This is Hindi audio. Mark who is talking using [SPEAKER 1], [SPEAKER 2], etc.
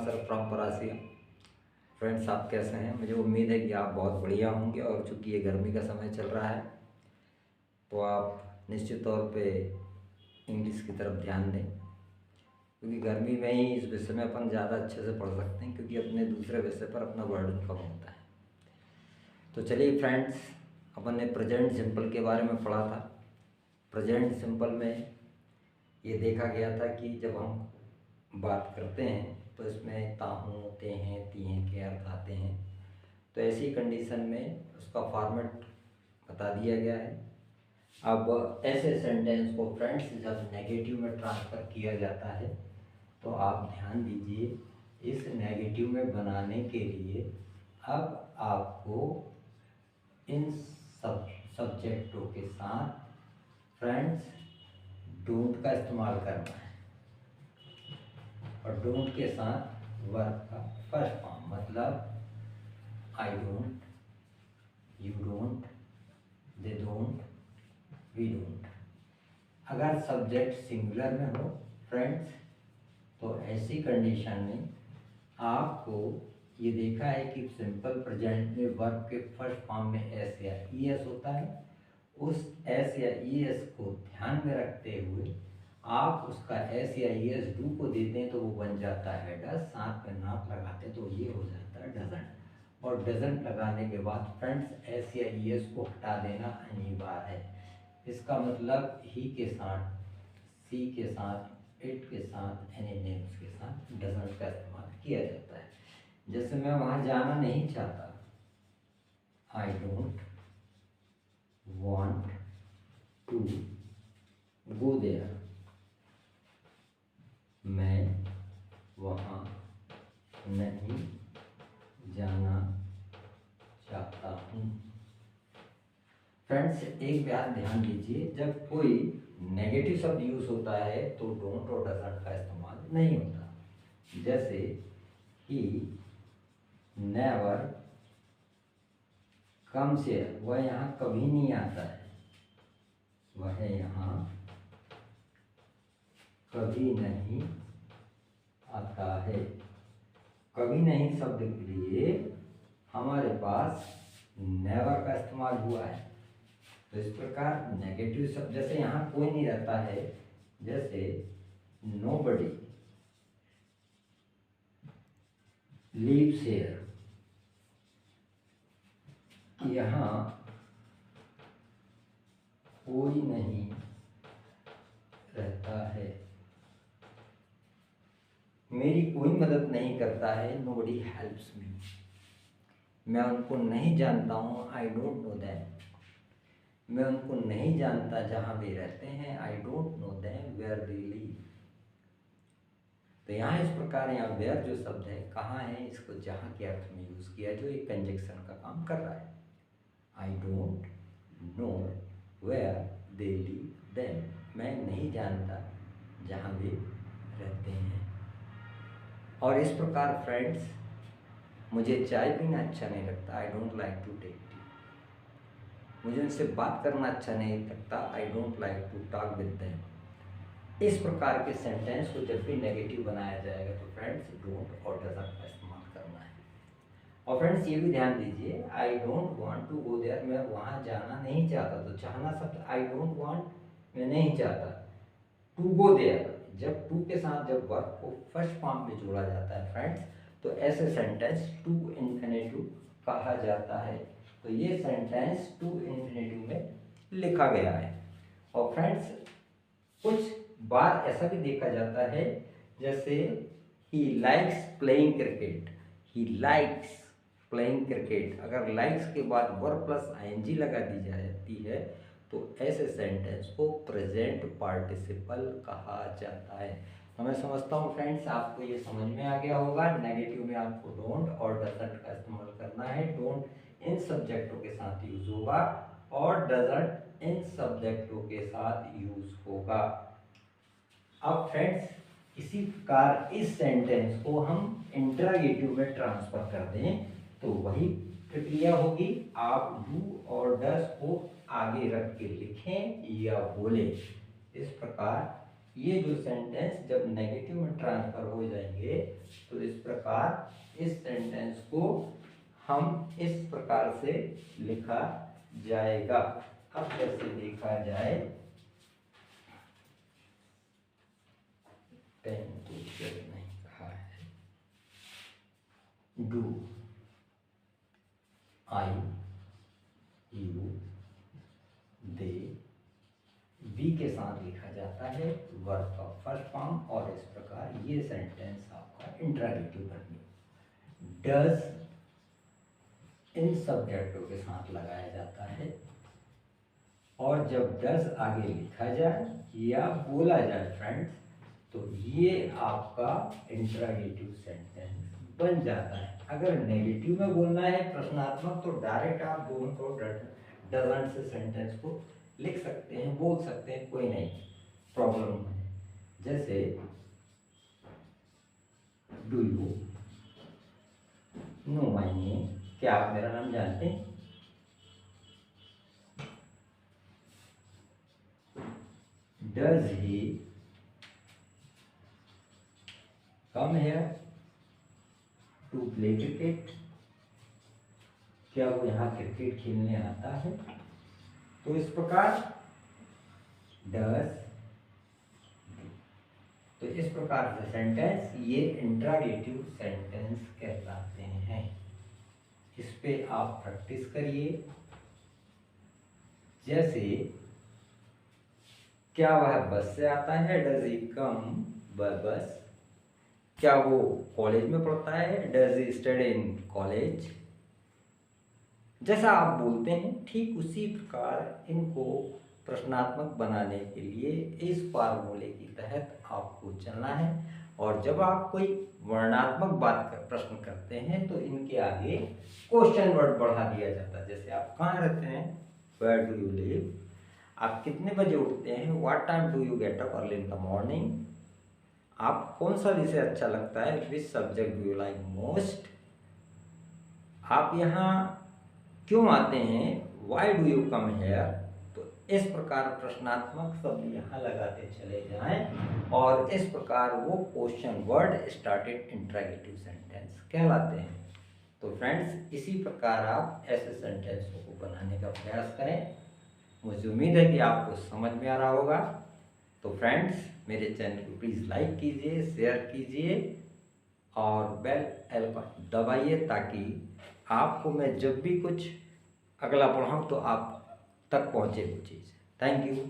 [SPEAKER 1] Sir from Parasia. फ्रेंड्स, आप कैसे हैं? मुझे उम्मीद है कि आप बहुत बढ़िया होंगे। और चूँकि ये गर्मी का समय चल रहा है तो आप निश्चित तौर पे इंग्लिश की तरफ ध्यान दें, क्योंकि गर्मी में ही इस विषय में अपन ज़्यादा अच्छे से पढ़ सकते हैं, क्योंकि अपने दूसरे विषय पर अपना बर्डन कम होता है। तो चलिए फ्रेंड्स, अपन ने प्रेजेंट सिंपल के बारे में पढ़ा था। प्रेजेंट सिंपल में ये देखा गया था कि जब हम बात करते हैं तो इसमें ताहूँ, तेहें, तीहें के अर्थ आते हैं। तो ऐसी कंडीशन में उसका फॉर्मेट बता दिया गया है। अब ऐसे सेंटेंस को फ्रेंड्स जब नेगेटिव में ट्रांसफ़र किया जाता है तो आप ध्यान दीजिए, इस नेगेटिव में बनाने के लिए अब आपको इन सब सब्जेक्टों के साथ फ्रेंड्स डोंट का इस्तेमाल करना है। और डोंट के साथ वर्ब का फर्स्ट फॉर्म, मतलब I don't, you don't, they don't, we don't. अगर सब्जेक्ट सिंगुलर में हो फ्रेंड्स तो ऐसी कंडीशन में आपको ये देखा है कि सिंपल प्रेजेंट में वर्ब के फर्स्ट फॉर्म में एस या ई एस होता है। उस एस या ई एस को ध्यान में रखते हुए आप उसका एस या ई एस डू को देते हैं तो वो बन जाता है डज, साथ में नॉट लगाते तो ये हो जाता है डजंट। और डजंट लगाने के बाद फ्रेंड्स एस या ई एस को हटा देना अनिवार्य है। इसका मतलब ही के साथ, सी के साथ, इट के साथ, एनी नेम्स के साथ डजंट का इस्तेमाल किया जाता है। जैसे मैं वहाँ जाना नहीं चाहता, I don't want to go there, मैं वहाँ नहीं जाना चाहता हूँ। फ्रेंड्स, एक बात ध्यान दीजिए, जब कोई नेगेटिव शब्द यूज होता है तो डोंट और डजंट का इस्तेमाल नहीं होता। जैसे ही नेवर कम्स हियर, वह यहाँ कभी नहीं आता है, वह यहाँ कभी नहीं आता है। कभी नहीं शब्द के लिए हमारे पास नेवर का इस्तेमाल हुआ है। तो इस प्रकार नेगेटिव शब्द, जैसे यहाँ कोई नहीं रहता है, जैसे नोबडी लीव्स हियर, यहाँ कोई नहीं रहता है, मेरी कोई मदद नहीं करता है, नोबडी हेल्प्स मी, मैं उनको नहीं जानता हूँ, आई डोंट नो दैम, मैं उनको नहीं जानता जहाँ वे रहते हैं, I don't know them where they live. तो यहाँ इस प्रकार यहाँ वेयर जो शब्द है कहाँ है, इसको जहाँ के अर्थ में यूज किया, जो एक कंजक्शन का काम कर रहा है। I don't know where they live them, मैं नहीं जानता जहाँ वे रहते हैं। और इस प्रकार फ्रेंड्स, मुझे चाय पीना अच्छा नहीं लगता, I don't like to take tea, मुझे उनसे बात करना अच्छा नहीं लगता, I don't like to talk with them. इस प्रकार के सेंटेंस को जब भी नेगेटिव बनाया जाएगा तो फ्रेंड्स डोंट और डजंट का इस्तेमाल करना है। और फ्रेंड्स ये भी ध्यान दीजिए, I don't want to go there, मैं वहाँ जाना नहीं चाहता, तो चाहना शब्द आई डोंट वांट, मैं नहीं चाहता, टू गो देयर, जब टू के साथ जब वर्ब को फर्स्ट फॉर्म में जोड़ा जाता है फ्रेंड्स तो ऐसे सेंटेंस टू इन्फिनेटिव कहा जाता है। तो ये सेंटेंस टू इन्फिनेटिव में लिखा गया है। और फ्रेंड्स कुछ बार ऐसा भी देखा जाता है, जैसे he likes playing cricket, he likes playing cricket, अगर लाइक्स के बाद वर्ब प्लस आईएनजी लगा दी जाती है तो ऐसे सेंटेंस को प्रेजेंट पार्टिसिपल कहा जाता है। तो मैं समझता हूँ फ्रेंड्स आपको ये समझ में आ गया होगा। नेगेटिव में आपको डोंट और डजंट का इस्तेमाल करना है। डोंट इन सब्जेक्टों के साथ यूज होगा और डजंट इन सब्जेक्टों के साथ यूज होगा। अब फ्रेंड्स इसी प्रकार इस सेंटेंस को हम इंटरोगेटिव में ट्रांसफर कर दें तो वही प्रक्रिया होगी। आप डू और डज को आगे रख के लिखें या बोलें। इस प्रकार ये जो सेंटेंस जब नेगेटिव में ट्रांसफर हो जाएंगे तो इस प्रकार इस सेंटेंस को हम इस प्रकार से लिखा जाएगा। अब जैसे देखा जाए, पेन तो नहीं कहा है, do, I, you, they, we के साथ लिखा जाता है वर्ब का फर्स्ट फॉर्म, और इस प्रकार ये सेंटेंस आपका इंट्रोगेटिव बने। डज इन सब्जेक्टों के साथ लगाया जाता है, और जब डज आगे लिखा जाए या बोला जाए फ्रेंड्स, तो ये आपका इंट्रोगेटिव सेंटेंस बन जाता है। अगर नेगेटिव में बोलना है प्रश्नात्मक, तो डायरेक्ट आप दोनों को डजंट से सेंटेंस को लिख सकते हैं, बोल सकते हैं, कोई नहीं प्रॉब्लम है। जैसे do you know my name, क्या आप मेरा नाम जानते हैं? Does he come here to play cricket, क्या वो यहाँ क्रिकेट खेलने आता है? तो इस प्रकार डज, तो इस प्रकार से सेंटेंस ये इंट्रोगेटिव सेंटेंस कहलाते हैं। इस पे आप प्रैक्टिस करिए। जैसे क्या वह बस से आता है, डज ही कम बाय बस, क्या वो कॉलेज में पढ़ता है, does he study in college. जैसा आप बोलते हैं ठीक उसी प्रकार इनको प्रश्नात्मक बनाने के लिए इस फार्मूले के तहत आपको चलना है। और जब आप कोई वर्णात्मक बात का प्रश्न करते हैं तो इनके आगे क्वेश्चन वर्ड बढ़ा दिया जाता है। जैसे आप कहाँ रहते हैं, वेयर डू यू लिव, आप कितने बजे उठते हैं, what time do you get up early in the morning, आप कौन सा विषय अच्छा लगता है, which subject do you like most, आप यहाँ क्यों आते हैं, why do you come here. तो इस प्रकार प्रश्नात्मक शब्द यहाँ लगाते चले जाएं और इस प्रकार वो question word started interrogative sentence कहलाते हैं। तो फ्रेंड्स इसी प्रकार आप ऐसे सेंटेंसों को बनाने का प्रयास करें। मुझे उम्मीद है कि आपको समझ में आ रहा होगा। तो फ्रेंड्स मेरे चैनल को प्लीज़ लाइक कीजिए, शेयर कीजिए और बेल आइकन दबाइए ताकि आपको मैं जब भी कुछ अगला पढ़ाऊँ तो आप तक पहुँचे वो चीज़। Thank you.